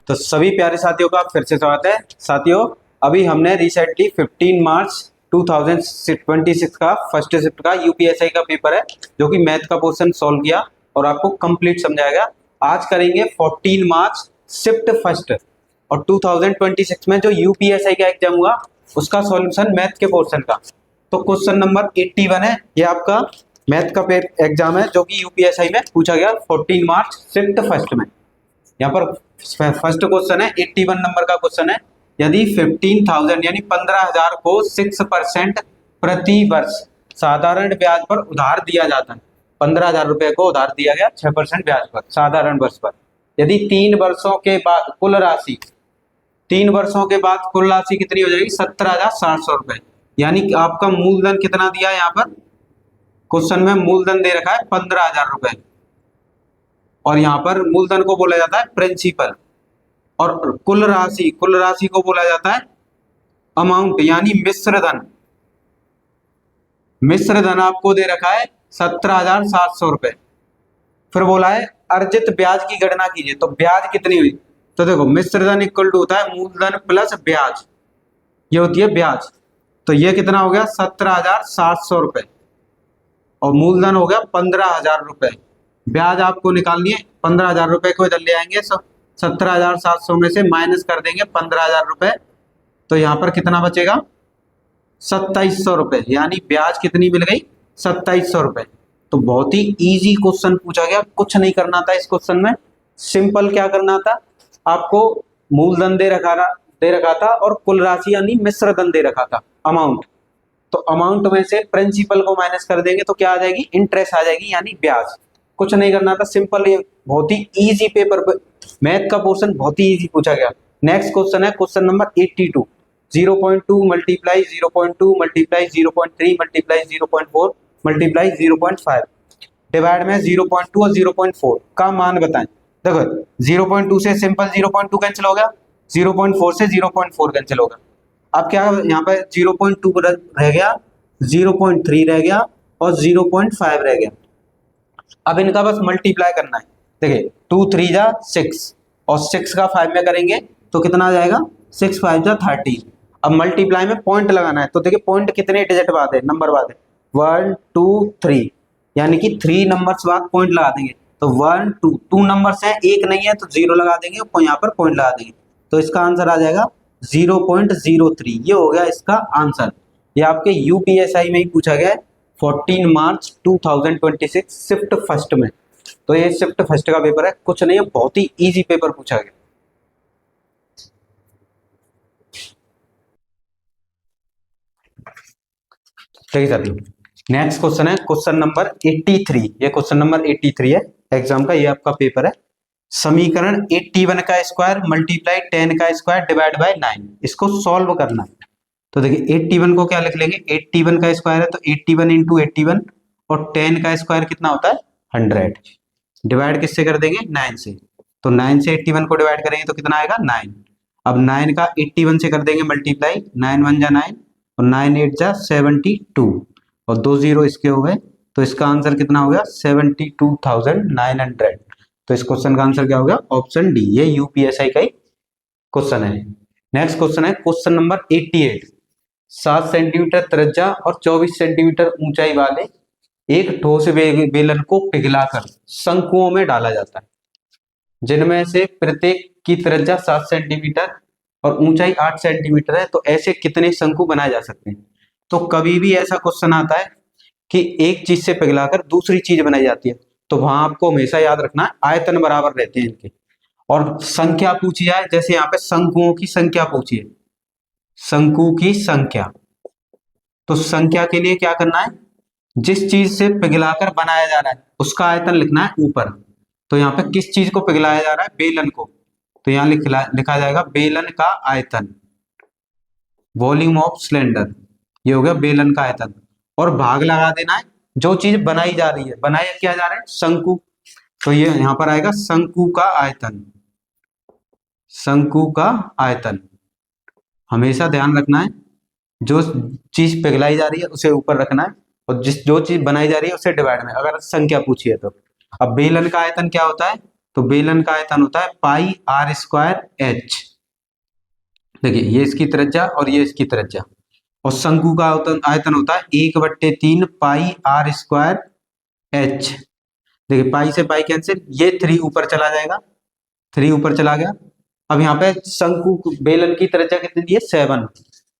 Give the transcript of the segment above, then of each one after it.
तो सभी प्यारे साथियों का फिर से स्वागत है। साथियों, अभी हमने रिसेंटली 15 मार्च 2026 का फर्स्ट शिफ्ट का यूपीएसआई का पेपर है जो कि मैथ का पोर्शन सॉल्व किया और आपको कंप्लीट समझाएगा। आज करेंगे 14 मार्च शिफ्ट फर्स्ट और 2026 में जो यूपीएसआई का एग्जाम हुआ उसका सॉल्यूशन मैथ के पोर्शन का। तो क्वेश्चन नंबर 81 है, ये आपका मैथ का एग्जाम है जो कि यूपीएसआई में पूछा गया 14 मार्च शिफ्ट फर्स्ट में। यहाँ पर फर्स्ट क्वेश्चन है 81 नंबर का क्वेश्चन है। यदि 15,000 यानी 15,000 को 6% प्रति वर्ष साधारण ब्याज पर उधार दिया जाता है। 15,000 रुपए को उधार दिया गया 6% ब्याज पर साधारण वर्ष पर। यदि 3 वर्षों के बाद कुल राशि 3 वर्षों के बाद कुल राशि कितनी हो जाएगी? 17,700 रुपए। यानी कि आपका मूलधन कितना दिया है? यहाँ पर क्वेश्चन में मूलधन दे रखा है 15,000 रुपए और यहाँ पर मूलधन को बोला जाता है प्रिंसिपल और कुल राशि को बोला जाता है अमाउंट यानी मिश्र धन आपको दे रखा है 17,700 रुपए। फिर बोला है अर्जित ब्याज की गणना कीजिए। तो ब्याज कितनी हुई? तो देखो मिश्र धन इक्वल टू होता है मूलधन प्लस ब्याज, ये होती है ब्याज। तो ये कितना हो गया? 17,700 रुपए और मूलधन हो गया 15,000 रुपए। ब्याज आपको निकालनी है 15,000 रुपए को इधर ले आएंगे, 17,700 में से माइनस कर देंगे 15,000 रुपए। तो यहाँ पर कितना बचेगा? 2,700 रुपए। यानी ब्याज कितनी मिल गई? 2,700 रुपए। तो बहुत ही इजी क्वेश्चन पूछा गया, कुछ नहीं करना था इस क्वेश्चन में। सिंपल क्या करना था आपको? मूलधन दे रखा था और कुल राशि यानी मिश्र धन दे रखा था अमाउंट। तो अमाउंट में से प्रिंसिपल को माइनस कर देंगे तो क्या आ जाएगी? इंटरेस्ट आ जाएगी यानी ब्याज। कुछ नहीं करना था, सिंपल। ये बहुत ही इजी पेपर, मैथ का पोर्शन बहुत ही इजी पूछा गया। नेक्स्ट क्वेश्चन है question number 82। 0.2 multiply 0.2 multiply 0.3 multiply 0.4 multiply 0.5 divide में 0.2 और 0.4 का मान बताएं। देखो 0.2 से सिंपल 0.2 कैंसिल हो गया, 0.4 से 0.4 कैंसिल होगा। अब क्या यहाँ पर 0.2 रह गया, 0.3 रह गया और 0.5 रह गया। अब इनका बस मल्टीप्लाई करना है। देखिए 2 3 जा 6 और 6 का 5 में करेंगे तो कितना आ जाएगा? 6 5 जा 30। अब मल्टीप्लाई में पॉइंट लगाना है। तो देखिए पॉइंट कितने डिजिट बाद है, नंबर बाद है 1 2 3, यानी कि 3 नंबर्स बाद पॉइंट लगा देंगे। तो 1 2 2 नंबर्स हैं, एक नहीं है तो 0 लगा देंगे और यहाँ पर पॉइंट लगा देंगे। तो इसका आंसर आ जाएगा 0.03। ये हो गया इसका आंसर। ये आपके यूपीएसआई में ही पूछा गया है 14 मार्च 2026 शिफ्ट फर्स्ट में। तो ये शिफ्ट फर्स्ट का पेपर है, कुछ नहीं है, बहुत ही इजी पेपर पूछा गया। ठीक है साथियों, नेक्स्ट क्वेश्चन है क्वेश्चन नंबर 83। ये क्वेश्चन नंबर 83 है एग्जाम का, ये आपका पेपर है। समीकरण 81 का स्क्वायर मल्टीप्लाई 10 का स्क्वायर डिवाइड बाय 9, इसको सॉल्व करना है। तो देखिए 81 को क्या लिख लेंगे? 81 का स्क्वायर है तो 81 इंटू 81 और 10 का स्क्वायर कितना होता है? 100। डिवाइड किससे कर देंगे? 9 से। तो 9 से 81 को डिवाइड करेंगे तो कितना आएगा? 9। अब 9 का 81 से कर देंगे मल्टीप्लाई, 9 1 जा 9 और 9 8 जा 72 और 2 0 इसके हो गए। तो इसका आंसर कितना हो गया? 72,900। तो इस क्वेश्चन का आंसर क्या हो गया? Option D. ये यूपीएसआई का ही क्वेश्चन है। नेक्स्ट क्वेश्चन है क्वेश्चन नंबर 88। 7 सेंटीमीटर त्रिज्या और 24 सेंटीमीटर ऊंचाई वाले एक ठोस बेलन को पिघलाकर शंकुओं में डाला जाता है, जिनमें से प्रत्येक की त्रिज्या 7 सेंटीमीटर और ऊंचाई 8 सेंटीमीटर है। तो ऐसे कितने शंकु बनाए जा सकते हैं? तो कभी भी ऐसा क्वेश्चन आता है कि एक चीज से पिघलाकर दूसरी चीज बनाई जाती है, तो वहां आपको हमेशा याद रखना है आयतन बराबर रहते हैं इनके। और संख्या पूछी जाए, जैसे यहाँ पे शंकुओं की संख्या पूछी है, शंकु की संख्या, तो संख्या के लिए क्या करना है? जिस चीज से पिघलाकर बनाया जा रहा है उसका आयतन लिखना है ऊपर। तो यहाँ पे किस चीज को पिघलाया जा रहा है? बेलन को। तो यहाँ लिखा जाएगा बेलन का आयतन, वॉल्यूम ऑफ सिलेंडर। ये हो गया बेलन का आयतन। और भाग लगा देना है जो चीज बनाई जा रही है, बनाया क्या जा रहा है? शंकु। तो ये यहाँ पर आएगा शंकु का आयतन। शंकु का आयतन हमेशा ध्यान रखना है, जो चीज पिघलाई जा रही है उसे ऊपर रखना है और जो चीज बनाई जा रही है उसे डिवाइड में, अगर संख्या पूछी है तो। अब बेलन का आयतन क्या होता है? तो बेलन का आयतन होता है पाई आर स्क्वायर एच। देखिए ये इसकी त्रिज्या और ये इसकी त्रिज्या। और शंकु का आयतन होता है 1/3 पाई आर स्क्वायर एच। देखिए पाई से पाई कैंसिल, ये 3 ऊपर चला जाएगा, 3 ऊपर चला गया। अब यहाँ पे शंकु बेलन की त्रिज्या कितनी दी है 7,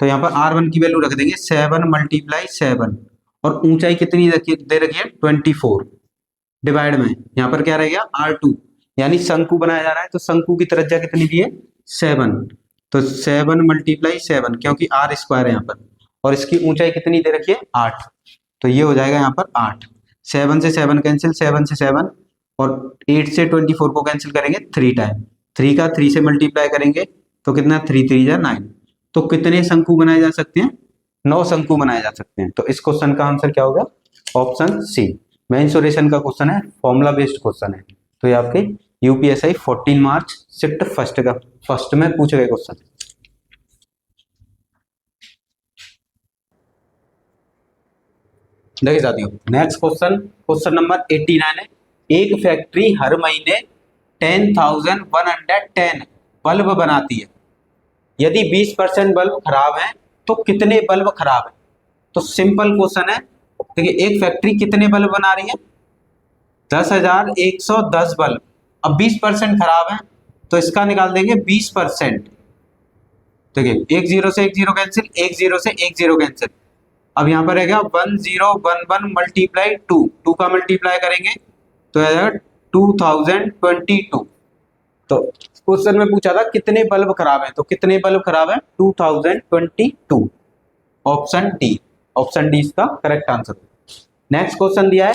तो यहाँ पर R1 की वैल्यू रख देंगे 7 × 7। और ऊंचाई कितनी दे रखी है 24, डिवाइड में यहाँ पर क्या रह गया R2, यानी शंकु बनाया जा रहा है तो शंकु की त्रिज्या कितनी दी है 7, तो 7 × 7 क्योंकि R स्क्वायर है यहाँ पर, और इसकी ऊंचाई कितनी दे रखी है 8, तो ये हो जाएगा यहाँ पर 8। 7 से 7 कैंसिल, 7 से 7, और 8 से 24 को कैंसिल करेंगे 3 टाइम, 3 का 3 से मल्टीप्लाई करेंगे तो कितना 3 3 जा 9। तो कितने शंकु बनाए जा सकते हैं 9 शंकु बनाए जा सकते हैं। तो इस क्वेश्चन का आंसर क्या होगा ऑप्शन सी। मेंसुरेशन का क्वेश्चन है, फॉर्मूला बेस्ड क्वेश्चन है, तो ये आपके यूपीएसआई 14 मार्च शिफ्ट फर्स्ट में पूछे गए क्वेश्चन। देखिए साथियों नेक्स्ट क्वेश्चन नंबर 89 है। एक फैक्ट्री हर महीने 10,110 बल्ब बनाती है, यदि 20% बल्ब खराब है तो कितने बल्ब खराब है। तो सिंपल क्वेश्चन है। देखिए एक फैक्ट्री कितने बल्ब बना रही है 10,110 बल्ब। अब 20% खराब है तो इसका निकाल देंगे 20%। देखिए 1 0 से 1 0 कैंसिल, 1 0 से 1 0 कैंसिल। अब यहाँ पर रहेगा 1011 मल्टीप्लाई 2 का मल्टीप्लाई करेंगे तो आ जाएगा 2022। तो क्वेश्चन में पूछा था कितने बल्ब खराब है, तो कितने बल्ब खराब है 2022, ऑप्शन डी इसका करेक्ट आंसर। नेक्स्ट क्वेश्चन दिया है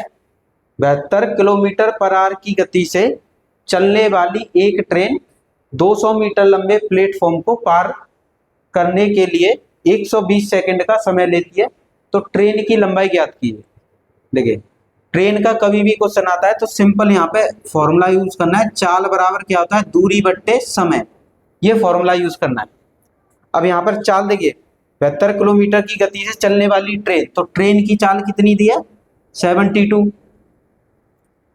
72 किलोमीटर पर आवर की गति से चलने वाली एक ट्रेन 200 मीटर लंबे प्लेटफॉर्म को पार करने के लिए 120 सेकंड का समय लेती है, तो ट्रेन की लंबाई ज्ञात कीजिए। देखिए ट्रेन का कभी भी क्वेश्चन आता है तो सिंपल यहाँ पे फॉर्मूला यूज करना है, चाल बराबर क्या होता है दूरी बट्टे समय, ये फॉर्मूला यूज करना है। अब यहाँ पर चाल देखिए 72 किलोमीटर की गति से चलने वाली ट्रेन, तो ट्रेन की चाल कितनी दी है 72।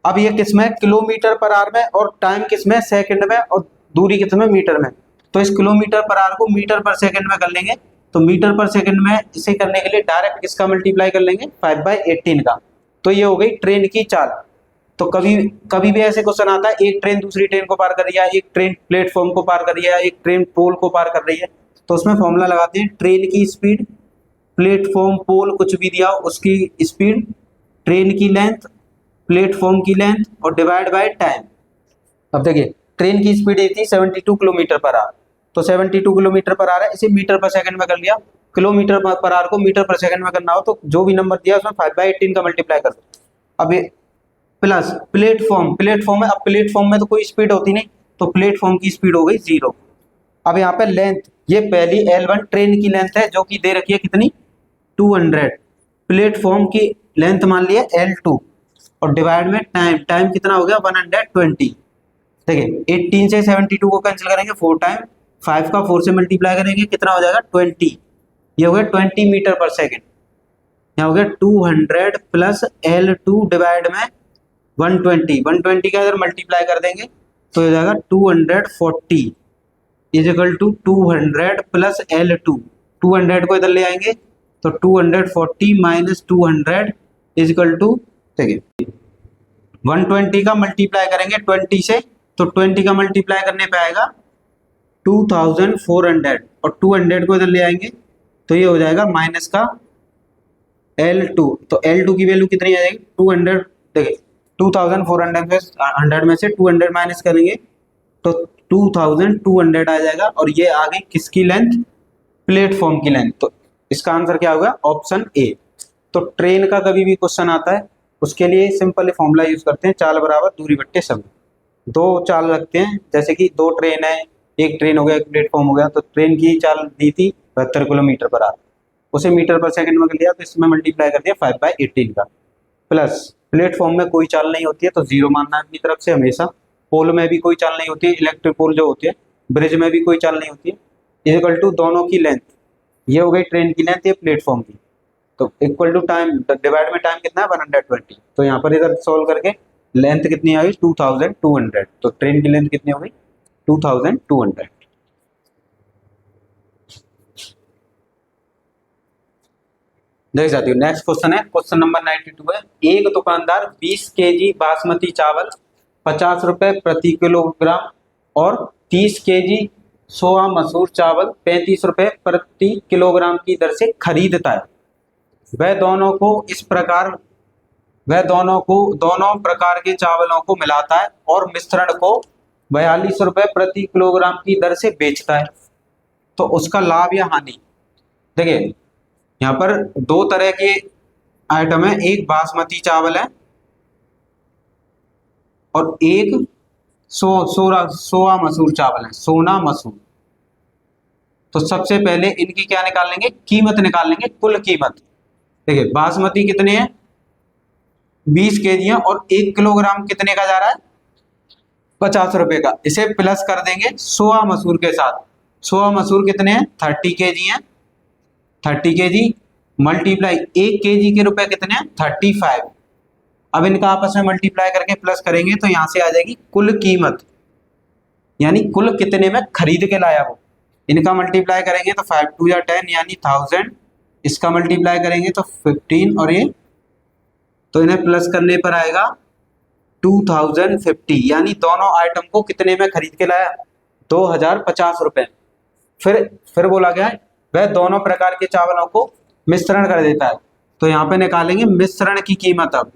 अब ये किसमें किलोमीटर पर आवर में, और टाइम किसमें सेकंड में, और दूरी किसमें मीटर में। तो इस किलोमीटर पर आवर को मीटर पर सेकंड में कर लेंगे, तो मीटर पर सेकंड में इसे करने के लिए डायरेक्ट किसका मल्टीप्लाई कर लेंगे 5/18 का, तो ये हो गई ट्रेन की चाल। तो कभी भी ऐसे क्वेश्चन आता है एक ट्रेन दूसरी ट्रेन को पार कर रही है, एक ट्रेन प्लेटफॉर्म को पार कर रही है, एक ट्रेन पोल को पार कर रही है, तो उसमें फॉर्मूला लगाते हैं ट्रेन की स्पीड, प्लेटफॉर्म पोल कुछ भी दिया हो उसकी स्पीड, ट्रेन की लेंथ, प्लेटफॉर्म की लेंथ, और डिवाइड बाय टाइम। अब देखिए ट्रेन की स्पीड थी 72 किलोमीटर पर आवर, तो 72 किलोमीटर पर आवर है, इसे मीटर पर सेकंड में कर लिया। किलोमीटर पर आवर को मीटर पर सेकंड में करना हो तो जो भी नंबर दिया उसमें 5/18 का मल्टीप्लाई कर दो। अब ये प्लस प्लेटफॉर्म है, अब प्लेटफॉर्म में तो कोई स्पीड होती नहीं, तो प्लेटफॉर्म की स्पीड हो गई 0। अब यहाँ पे लेंथ, ये पहली L1 ट्रेन की लेंथ है जो कि दे रखी है कितनी 200, प्लेटफॉर्म की लेंथ मान लिया L2, और डिवाइड में टाइम कितना हो गया 120। देखिए 18 से 72 को कैंसिल करेंगे 4 टाइम, 5 का 4 से मल्टीप्लाई करेंगे कितना हो जाएगा 20, ये हो गया 20 मीटर पर सेकेंड। यहाँ हो गया 200 प्लस L2 डिवाइड में 120 का इधर मल्टीप्लाई कर देंगे तो हो जाएगा 240 इजिकल टू 200 प्लस L2, 200 को इधर ले आएंगे तो 240 माइनस 200 इजिकल टू, देखिए 120 का मल्टीप्लाई करेंगे 20 से, तो 20 का मल्टीप्लाई करने पे आएगा 2400, और 200 को इधर ले आएंगे तो ये हो जाएगा माइनस का L2, तो L2 की वैल्यू कितनी आ जाएगी 200। देखिए 2400 में से 200 माइनस करेंगे तो 2200 आ जाएगा, और ये आ गई किसकी लेंथ प्लेटफॉर्म की लेंथ। तो इसका आंसर क्या होगा ऑप्शन ए। तो ट्रेन का कभी भी क्वेश्चन आता है उसके लिए सिंपल फॉर्मूला यूज करते हैं, चाल बराबर दूरी बट्टे समय। दो चाल रखते हैं, जैसे कि 2 ट्रेन है, एक ट्रेन हो गया एक प्लेटफॉर्म हो गया, तो ट्रेन की चाल दी थी 72 किलोमीटर पर आवर, उसे मीटर पर सेकंड में कर लिया तो इसमें मल्टीप्लाई कर दिया 5/18 का, प्लस प्लेटफॉर्म में कोई चाल नहीं होती है तो 0 मानना है अपनी तरफ से हमेशा, पोल में भी कोई चाल नहीं होती है, इलेक्ट्रिक पोल जो होती है, ब्रिज में भी कोई चाल नहीं होती है, इक्वल टू दोनों की लेंथ, ये हो गई ट्रेन की लेंथ, ये प्लेटफॉर्म की, तो इक्वल टू टाइम डिवाइड में टाइम कितना है 120। तो यहाँ पर इधर सॉल्व करके लेंथ कितनी आई 2200, तो ट्रेन की लेंथ कितनी हो गई 2200। देख जाती हूँ। नेक्स्ट क्वेश्चन है, क्वेश्चन नंबर 92 है। एक दुकानदार 20 केजी बासमती चावल 50 रुपए प्रति किलोग्राम और 30 केजी सोया मसूर चावल 35 रुपए प्रति किलोग्राम की दर से खरीदता है। वह दोनों प्रकार के चावलों को मिलाता है और मिश्रण को 42 रुपए प्रति किलोग्राम की दर से बेचता है, तो उसका लाभ या हानि। देखिए यहाँ पर दो तरह के आइटम है, एक बासमती चावल है और एक सोया मसूर चावल है, सोना मसूर। तो सबसे पहले इनकी क्या निकाल लेंगे, कीमत निकाल लेंगे, कुल कीमत। देखिए बासमती कितने है 20 केजी है और 1 किलोग्राम कितने का जा रहा है 50 रुपए का। इसे प्लस कर देंगे सोया मसूर के साथ। सोया मसूर कितने हैं 30 केजी है, 30 केजी मल्टीप्लाई 1 केजी के रुपए कितने हैं 35। अब इनका आपस में मल्टीप्लाई करके प्लस करेंगे तो यहां से आ जाएगी कुल कीमत, यानी कुल कितने में खरीद के लाया वो। इनका मल्टीप्लाई करेंगे तो 5 2 या 10 यानी 1000, इसका मल्टीप्लाई करेंगे तो 15 और ये, तो इन्हें प्लस करने पर आएगा 2050, यानी दोनों आइटम को कितने में खरीद के लाया 2050 रुपए। फिर बोला गया है वह दोनों प्रकार के चावलों को मिश्रण कर देता है, तो यहाँ पे निकालेंगे मिश्रण की कीमत। अब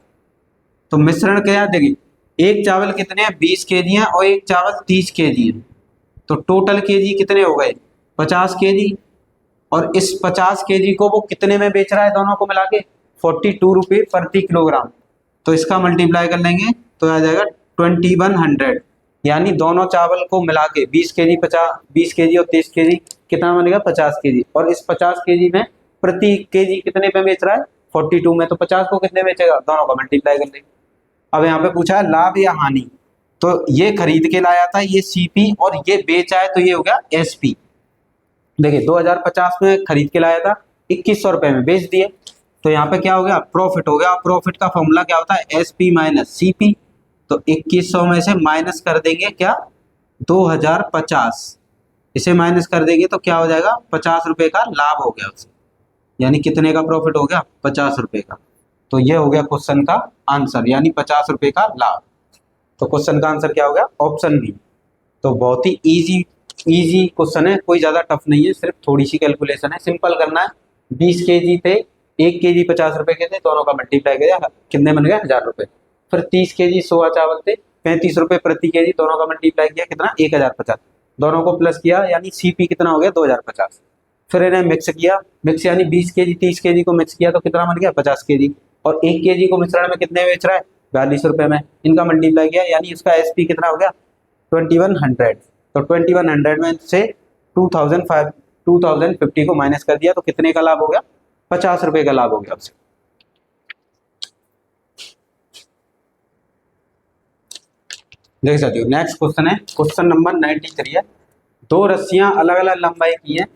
तो मिश्रण क्या देखिए, एक चावल कितने हैं 20 केजी है और एक चावल 30 केजी है, तो टोटल केजी कितने हो गए 50 केजी। और इस 50 केजी को वो कितने में बेच रहा है दोनों को मिला के 42 रुपये प्रति किलोग्राम, तो इसका मल्टीप्लाई कर लेंगे तो आ जाएगा 2100, यानी दोनों चावल को मिला के 20 केजी और 30 केजी कितना बनेगा 50 केजी। और इस 50 केजी में प्रति केजी कितने पे बेच रहा है 42 में, तो 50 को कितने बेचेगा, दोनों का मल्टीप्लाई कर लेंगे। अब यहाँ पे पूछा है लाभ या हानि, तो ये खरीद के लाया था ये सीपी और ये बेचा है तो ये हो गया एसपी। देखिए 2050 में खरीद के लाया था 2100 रुपए में बेच दिए, तो यहाँ पे क्या हो गया प्रॉफिट हो गया। प्रॉफिट का फॉर्मूला क्या होता है एसपी माइनस सीपी, तो 2100 में से माइनस कर देंगे क्या 2050, इसे माइनस कर देंगे तो क्या हो जाएगा 50 रुपए का लाभ हो गया उसे, यानी कितने का प्रॉफिट हो गया 50 रुपए का। तो ये हो गया क्वेश्चन का आंसर, यानी 50 रुपए का लाभ। तो क्वेश्चन का आंसर क्या हो गया ऑप्शन बी। तो बहुत ही इजी क्वेश्चन है, कोई ज्यादा टफ नहीं है, सिर्फ थोड़ी सी कैलकुलेशन है, सिंपल करना है। 20 केजी थे, 1 केजी 50 रुपए के थे, दोनों का मल्टीप्लाई किया कितने बन गए 1000 रुपए। फिर 30 केजी सोया चावल थे 35 रुपए प्रति केजी, दोनों का मल्टीप्लाई किया कितना 1050, दोनों को प्लस किया यानी सीपी कितना हो गया 2050। फिर इन्हें मिक्स यानी 20 केजी 30 केजी को मिक्स किया तो कितना बन गया 50 केजी, और 1 केजी को मिश्रण में कितने बेच रहा है 42 रुपए में, इनका मल्टीप्लाई किया यानी इसका एसपी कितना हो गया 2100। तो 2100 में से 2050 को माइनस कर दिया तो कितने का लाभ हो गया 50 रुपए का लाभ हो गया उससे। देख सकते हो। नेक्स्ट क्वेश्चन है, क्वेश्चन नंबर 93 है। दो रस्सियां अलग अलग लंबाई की हैं,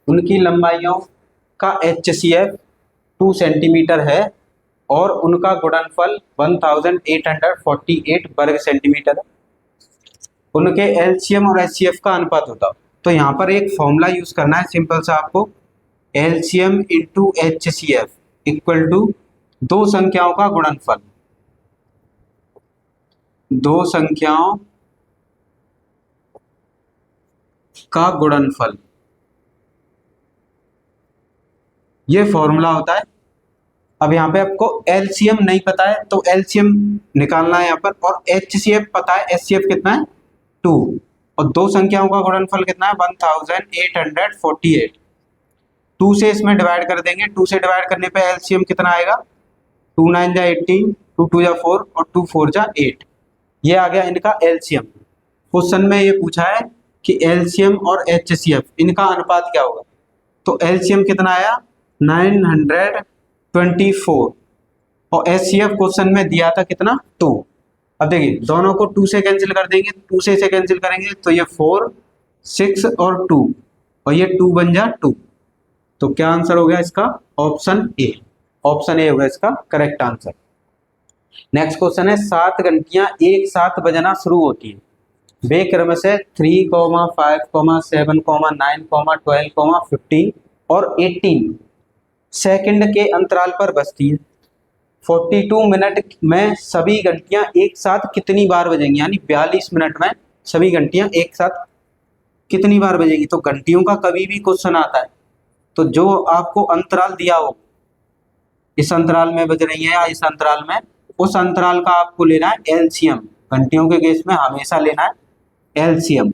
उनकी लंबाइयों का HCF 2 सेंटीमीटर है और उनका गुणनफल 1848 वर्ग सेंटीमीटर है। उनके एलसीएम और एचसीएफ का अनुपात होता। तो यहाँ पर एक फॉर्मूला यूज करना है सिंपल सा आपको, LCM into HCF equal to दो संख्याओं का गुणनफल, दो संख्याओं का गुणनफल, ये फॉर्मूला होता है। अब यहाँ पे आपको एलसीएम नहीं पता है तो एलसीएम निकालना है यहाँ पर, और HCF पता है, HCF कितना है 2, और दो संख्याओं का गुणनफल कितना है 1848। 2 से इसमें डिवाइड कर देंगे, 2 से डिवाइड करने पे एलसीएम कितना आएगा 2 9 जा 18, 2 2 जा 4 और 2 4 जा 8, ये आ गया इनका एलसीएम। क्वेश्चन में ये पूछा है कि एलसीएम और HCF इनका अनुपात क्या होगा, तो एलसीएम कितना आया 924 और HCF क्वेश्चन में दिया था कितना 2। अब देखिए दोनों को 2 से कैंसिल कर देंगे, 2 से इसे कैंसिल करेंगे तो ये 4 6 और 2 और ये 2 बन जा 2। तो क्या आंसर हो गया इसका ऑप्शन ए, ऑप्शन ए होगा इसका करेक्ट आंसर। नेक्स्ट क्वेश्चन है 7 घंटियां एक साथ बजना शुरू होती है, वे क्रम से 3, 5, 7, 9, 12, 15 और 18 सेकंड के अंतराल पर बजती है। 42 मिनट में सभी घंटियां एक साथ कितनी बार बजेंगी, यानी 42 मिनट में सभी घंटियां एक साथ कितनी बार बजेगी। तो घंटियों का कभी भी क्वेश्चन आता है तो जो आपको अंतराल दिया हो, इस अंतराल में बज रही है या इस अंतराल में, उस अंतराल का आपको लेना है एलसीएम। घंटियों के केस में हमेशा लेना है एलसीएम,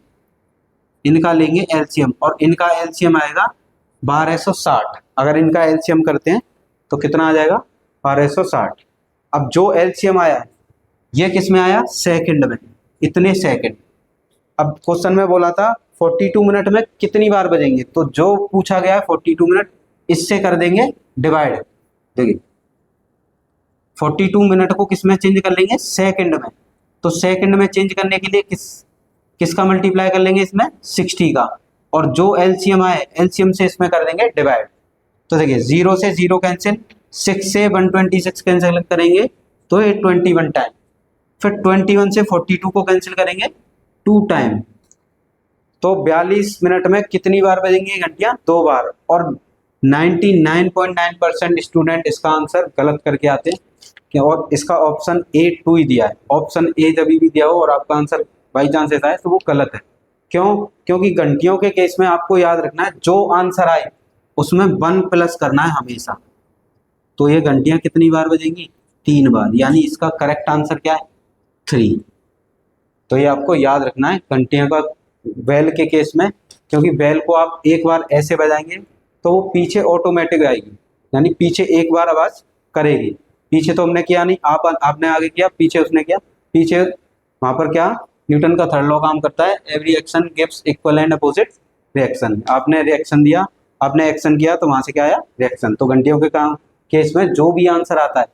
इनका लेंगे एलसीएम और इनका एलसीएम आएगा 1260। अगर इनका एलसीएम करते हैं तो कितना आ जाएगा 1260। अब जो एलसीएम आया है ये किस में आया, सेकंड में, इतने सेकंड। अब क्वेश्चन में बोला था 42 मिनट में कितनी बार बजेंगे, तो जो पूछा गया है 42 मिनट, इससे कर देंगे डिवाइड। देखिए 42 मिनट को किस में चेंज कर लेंगे, सेकंड में। तो सेकंड में चेंज करने के लिए किसका मल्टीप्लाई कर लेंगे इसमें, 60 का, और जो एलसीएम आए एलसीएम से इसमें कर देंगे डिवाइड। तो देखिए 0 से 0 कैंसिल, 6 से 126 कैंसिल करेंगे तो ये 21 टाइम, फिर 21 से 42 को कैंसिल करेंगे 2 टाइम। तो 42 मिनट में कितनी बार बजेंगी घंटियां, 2 बार। और 99.9% स्टूडेंट इसका आंसर गलत करके आते हैं कि, और इसका ऑप्शन ए 2 ही दिया है। ऑप्शन ए जब भी दिया हो और आपका आंसर बाई चांस ऐसा है तो वो गलत है। क्यों, क्योंकि घंटियों के केस में आपको याद रखना है जो आंसर आए उसमें 1 प्लस करना है हमेशा। तो ये घंटियां कितनी बार बजेंगी, 3 बार, यानी इसका करेक्ट आंसर क्या है, 3। तो ये आपको याद रखना है घंटियों का बेल के केस में, क्योंकि बेल को आप एक बार ऐसे बजाएंगे तो वो पीछे ऑटोमेटिक आएगी, यानी पीछे एक बार आवाज करेगी। पीछे तो हमने किया नहीं, आपने आगे किया, पीछे उसने किया, पीछे वहां पर क्या, न्यूटन का थर्ड लॉ काम करता है, every action gives equal and opposite reaction. आपने रिएक्शन दिया, आपने एक्शन किया तो वहां से क्या आया, रिएक्शन। तो घंटियों के काम केस में जो भी आंसर आता है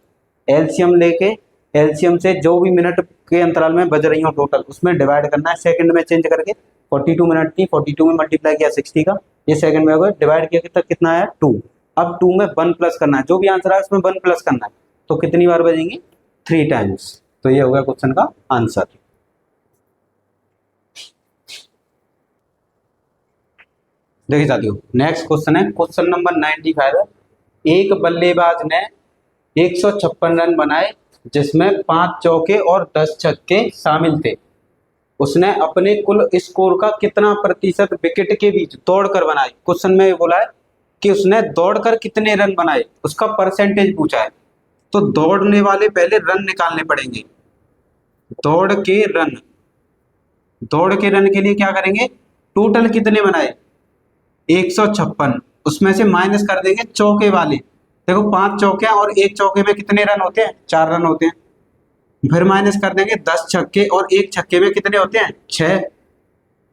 एलसीएम लेके, एलसीएम से जो भी मिनट के अंतराल में बज रही हो टोटल उसमें डिवाइड करना है, सेकंड में चेंज करके। 42 मिनट की 42 में मल्टीप्लाई किया 60 का, ये सेकंड में हो गया, डिवाइड किया कितना आया 2। अब 2 में 1 प्लस करना है, जो भी आंसर है उसमें 1 प्लस करना है। तो कितनी बार बजेंगी, 3 टाइम्स। तो ये हो गया क्वेश्चन का आंसर। देखिए साथियों नेक्स्ट क्वेश्चन है क्वेश्चन नंबर 95 है। एक बल्लेबाज ने 156 रन बनाए जिसमें 5 चौके और 10 छक्के शामिल थे। उसने अपने कुल स्कोर का कितना प्रतिशत विकेट के बीच दौड़कर बनाए। क्वेश्चन में बोला है कि उसने दौड़कर कितने रन बनाए, उसका परसेंटेज पूछा है। तो दौड़ने वाले पहले रन निकालने पड़ेंगे। दौड़ के रन के लिए क्या करेंगे, टोटल कितने बनाए 156, उसमें से माइनस कर देंगे चौके वाले। देखो 5 चौके और 1 चौके में कितने रन होते हैं, 4 रन होते हैं। फिर माइनस कर देंगे 10 छक्के और 1 छक्के में कितने होते हैं, 6।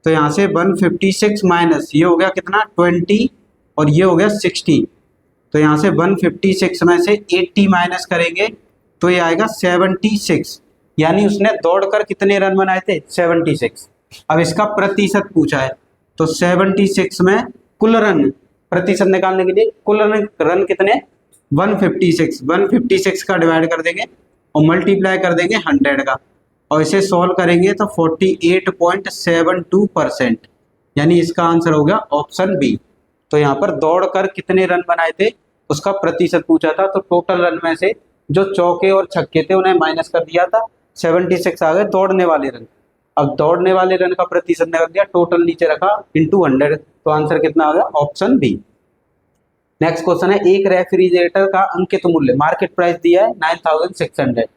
तो यहाँ से 156 माइनस ये हो गया कितना 20 और ये हो गया 60। तो यहाँ से 156 में से 80 माइनस करेंगे तो ये आएगा 76, यानी उसने दौड़कर कितने रन बनाए थे 76। अब इसका प्रतिशत पूछा है तो 76 में कुल रन, प्रतिशत निकालने के लिए कुल रन कितने 156 का डिवाइड कर देंगे और मल्टीप्लाई कर देंगे 100 का, और इसे सॉल्व करेंगे तो 48.72%, यानी इसका आंसर हो गया ऑप्शन बी। तो यहाँ पर दौड़कर कितने रन बनाए थे उसका प्रतिशत पूछा था, तो टोटल रन में से जो चौके और छक्के थे उन्हें माइनस कर दिया था, 76 आ गए दौड़ने वाले रन। अब दौड़ने वाले रन का प्रतिशत निकाल दिया, टोटल नीचे रखा इंटू 100, तो आंसर कितना आ गया ऑप्शन बी। नेक्स्ट क्वेश्चन है एक रेफ्रिजरेटर का अंकित मूल्य, मार्केट प्राइस दिया है 9600।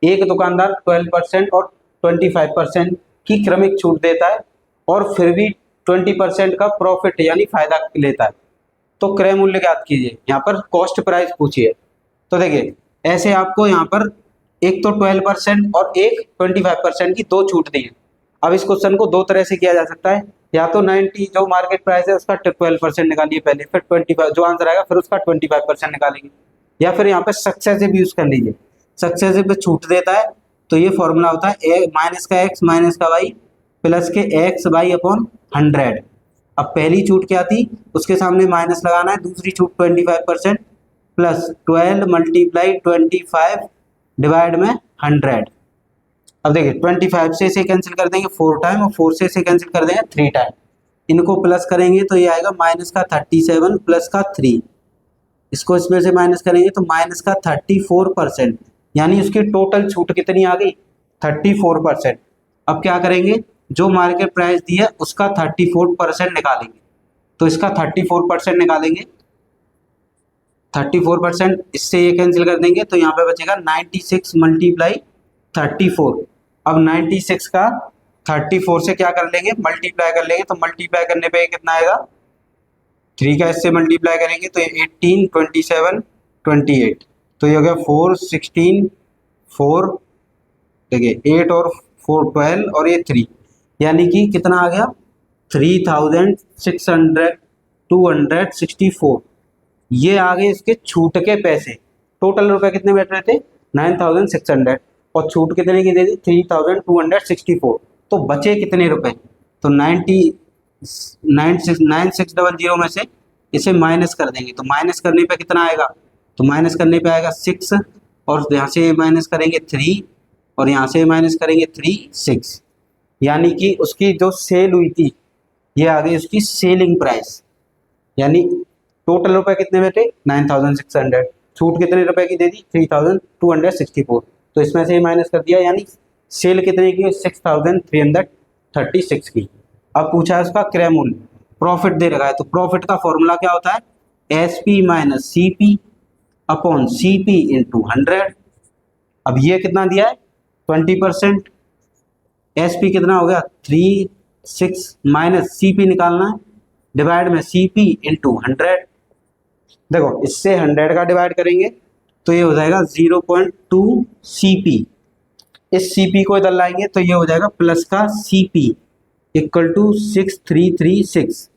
एक दुकानदार 12% और 25% की क्रमिक छूट देता है और फिर भी 20% का प्रॉफिट यानी फायदा लेता है। तो क्रय मूल्य ज्ञात कीजिए। यहाँ पर कॉस्ट प्राइस पूछिए। तो देखिए ऐसे आपको यहाँ पर एक तो 12% और एक 25% की 2 छूट दी है। अब इस क्वेश्चन को 2 तरह से किया जा सकता है, या तो 90 जो मार्केट प्राइस है उसका 12% निकालिए पहले, फिर 25 जो आंसर आएगा फिर उसका 25% निकालेंगे, या फिर यहाँ पे सक्सेसिव यूज कर लीजिए। सक्सेसिव पे छूट देता है तो ये फॉर्मूला होता है माइनस का एक्स माइनस का वाई प्लस के एक्स वाई अपॉन 100। अब पहली छूट क्या थी, उसके सामने माइनस लगाना है, दूसरी छूट 25% प्लस 12 मल्टीप्लाई 25 डिवाइड में 100। अब देखिए 25 से इसे कैंसिल कर देंगे 4 टाइम और 4 से इसे कैंसिल कर देंगे 3 टाइम। इनको प्लस करेंगे तो ये आएगा माइनस का 37 प्लस का 3। इसको इसमें से माइनस करेंगे तो माइनस का 34%, यानी उसकी टोटल छूट कितनी आ गई 34%। अब क्या करेंगे, जो मार्केट प्राइस दी है उसका 34% निकालेंगे। तो इसका 34% निकालेंगे, 34%, इससे ये कैंसिल कर देंगे तो यहाँ पे बचेगा 96 मल्टीप्लाई 34। अब 96 का 34 से क्या कर लेंगे, मल्टीप्लाई कर लेंगे, तो मल्टीप्लाई करने पे कितना आएगा, 3 का इससे मल्टीप्लाई करेंगे तो 18 27 28, तो ये हो गया 4 16 4, देखिए 8 और 4 12 और ये 3, यानी कि कितना आ गया 264। ये आ गए इसके छूट के पैसे। टोटल रुपए कितने बैठ रहे थे 9600 और छूट कितने की दे दी 3264। तो बचे कितने रुपए, तो 9600 में से इसे माइनस कर देंगे, तो माइनस करने पे कितना आएगा, तो माइनस करने पे आएगा 6 और यहाँ से माइनस करेंगे 3 और यहाँ से माइनस करेंगे 3 6, यानी कि उसकी जो सेल हुई थी ये आ गई उसकी सेलिंग प्राइस। यानी टोटल रुपए कितने में थे 9600, छूट कितने रुपए की दे दी 3264, तो इसमें से माइनस कर दिया, यानी सेल कितने की 6336 की। अब पूछा है उसका क्रय मूल्य, प्रॉफिट दे रखा है, तो प्रॉफिट का फॉर्मूला क्या होता है SP minus CP upon CP into 100। अब ये कितना दिया है 20%, SP कितना हो गया 36 माइनस CP निकालना है, डिवाइड में CP इंटू 100। देखो इससे 100 का डिवाइड करेंगे तो ये हो जाएगा 0.2 CP, इस CP को इधर लाएंगे तो ये हो जाएगा प्लस का CP इक्वल टू 6336,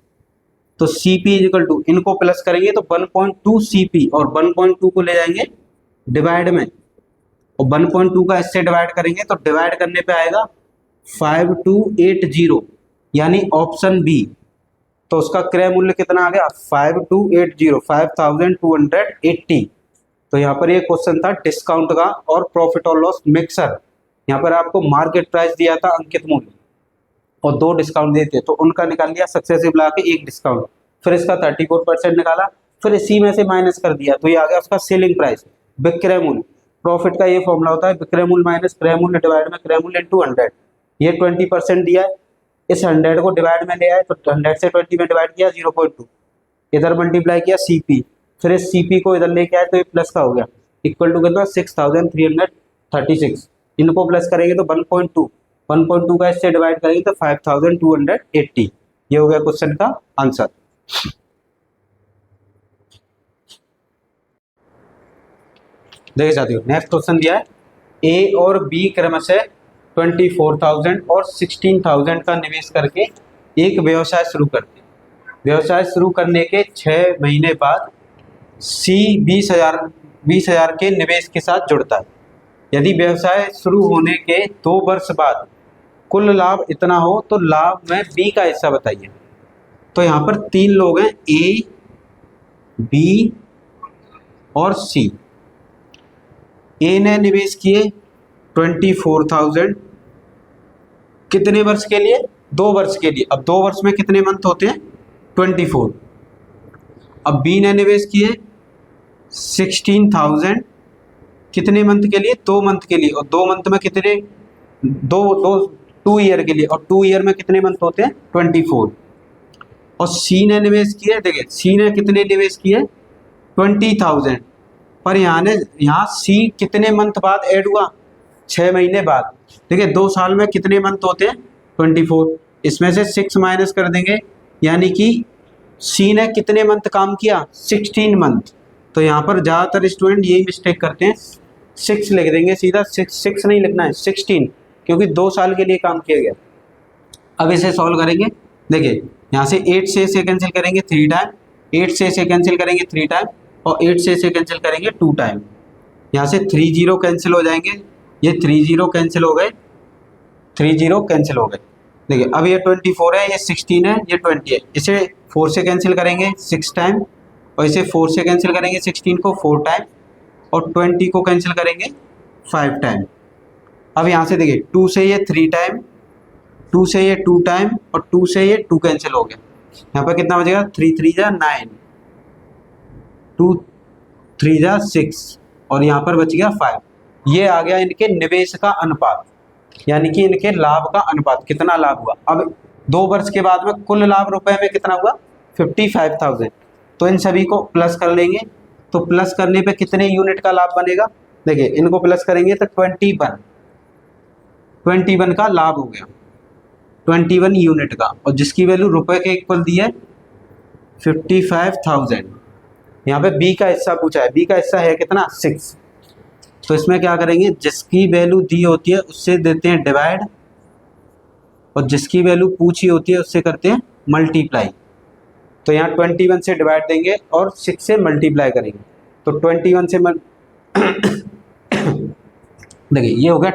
तो CP इक्वल टू, इनको प्लस करेंगे तो 1.2 CP और 1.2 को ले जाएंगे डिवाइड में, और 1.2 का इससे डिवाइड करेंगे तो डिवाइड करने पे आएगा 5280, यानी ऑप्शन बी। तो उसका क्रय मूल्य कितना आ गया 5280 तो यहाँ पर ये क्वेश्चन था डिस्काउंट का और प्रॉफिट और लॉस मिक्सर। यहाँ पर आपको मार्केट प्राइस दिया था अंकित मूल्य और 2 डिस्काउंट देते, तो उनका निकाल लिया सक्सेसिव ला के 1 डिस्काउंट, फिर इसका 34% निकाला, फिर इसी में से माइनस कर दिया तो ये आ गया उसका सेलिंग प्राइस, विक्रय मूल्य। प्रॉफिट का ये फॉर्मूला होता है विक्रय मूल्य माइनस क्रय मूल्य डिवाइड में क्रय मूल्य इंटू 100। ये 20% दिया है, इस 100 को डिवाइड में ले आए तो 100 से 20 में डिवाइड किया 0.2, इधर मल्टीप्लाई किया CP, फिर इस CP को इधर लेके आए तो ये प्लस का हो गया, इक्वल टू कितना 6336, इनको प्लस करेंगे तो 1.2 का इससे डिवाइड करेंगे तो 5280। ये हो गया क्वेश्चन का आंसर। देखिए साथियों नेक्स्ट क्वेश्चन दिया है A और B क्रमशः 24,000 और 16,000 का निवेश करके एक व्यवसाय शुरू करते हैं। व्यवसाय शुरू करने के 6 महीने बाद C 20,000 के निवेश के साथ जुड़ता है। यदि व्यवसाय शुरू होने के 2 वर्ष बाद कुल लाभ इतना हो तो लाभ में B का हिस्सा बताइए। तो यहाँ पर 3 लोग हैं A, B और C। A ने निवेश किए 24,000 कितने वर्ष के लिए 2 वर्ष के लिए। अब 2 वर्ष में कितने मंथ होते हैं 24। अब B ने निवेश किए 16,000 कितने मंथ के लिए 2 मंथ के लिए, और 2 मंथ में कितने 2 ईयर के लिए, और 2 ईयर में कितने मंथ होते हैं 24। और C ने निवेश किए, देखिए C ने कितने निवेश किए 20,000, पर यहाँ C कितने मंथ बाद ऐड हुआ 6 महीने बाद। देखिए 2 साल में कितने मंथ होते हैं 24, इसमें से 6 माइनस कर देंगे, यानी कि C ने कितने मंथ काम किया 16 मंथ। तो यहाँ पर ज़्यादातर स्टूडेंट यही मिस्टेक करते हैं, 6 लिख देंगे सीधा, 6 नहीं लिखना है 16, क्योंकि 2 साल के लिए काम किया गया। अब इसे सॉल्व करेंगे, देखिए यहाँ से 8 से इसे कैंसिल करेंगे 3 टाइम, 8 से इसे कैंसिल करेंगे 3 टाइम, और 8 से इसे कैंसिल करेंगे 2 टाइम। यहाँ से 3 0 कैंसिल हो जाएंगे, ये 3 0 कैंसिल हो गए, 3 0 कैंसिल हो गए। देखिए अब ये 24 है, ये 16 है, ये 20 है, इसे 4 से कैंसिल करेंगे 6 टाइम, और इसे 4 से कैंसिल करेंगे 16 को 4 टाइम, और 20 को कैंसिल करेंगे 5 टाइम। अब यहाँ से देखिए 2 से ये 3 टाइम, 2 से ये 2 टाइम और 2 से ये 2 कैंसिल हो गया। यहाँ पर कितना बचेगा, 3 3 जा 9, 2 3 जा 6 और यहाँ पर बच गया 5। ये आ गया इनके निवेश का अनुपात, यानी कि इनके लाभ का अनुपात, कितना लाभ हुआ। अब 2 वर्ष के बाद में कुल लाभ रुपए में कितना हुआ, 55,000। तो इन सभी को प्लस कर लेंगे, तो प्लस करने पे कितने यूनिट का लाभ बनेगा, देखिए इनको प्लस करेंगे तो 21 का लाभ हो गया, 21 यूनिट का, और जिसकी वैल्यू रुपए के इक्वल दी है 55,000। यहाँ पे बी का हिस्सा पूछा है, बी का हिस्सा है कितना, 6। तो इसमें क्या करेंगे, जिसकी वैल्यू दी होती है उससे देते हैं डिवाइड, और जिसकी वैल्यू पूछी होती है उससे करते हैं मल्टीप्लाई। तो यहाँ 21 से डिवाइड देंगे और 6 से मल्टीप्लाई करेंगे, तो 21 से देखिए ये हो गया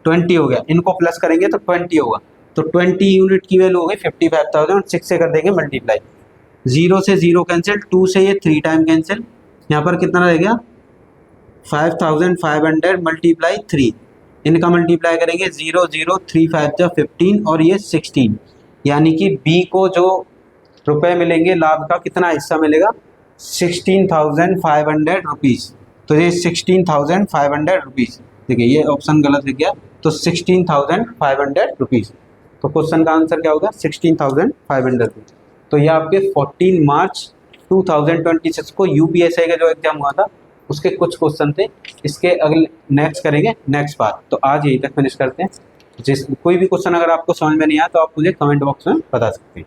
20 हो गया, इनको प्लस करेंगे तो 20 होगा, तो 20 यूनिट की वैल्यू हो गई 55,000 और 6 से कर देंगे मल्टीप्लाई। 0 से 0 कैंसिल, 2 से ये 3 टाइम कैंसिल, यहाँ पर कितना रह गया 5,500 मल्टीप्लाई 3, इनका मल्टीप्लाई करेंगे 0 0 3 5 जा 15 और ये 16, यानी कि बी को जो रुपए मिलेंगे लाभ का कितना हिस्सा मिलेगा, 16,500 रुपीज़। तो ये 16,500 रुपीज़, देखिए ये ऑप्शन गलत लिख गया, तो 16,500 रुपीज़। तो क्वेश्चन का आंसर क्या होगा, 16,500 रुपीज़। तो ये आपके 14 मार्च 2026 को यूपीएससी का जो एग्जाम हुआ था उसके कुछ क्वेश्चन थे। इसके अगले नेक्स्ट करेंगे नेक्स्ट बार। तो आज यहीं तक फिनिश करते हैं। कोई भी क्वेश्चन अगर आपको समझ में नहीं आया तो आप मुझे कमेंट बॉक्स में बता सकते हैं।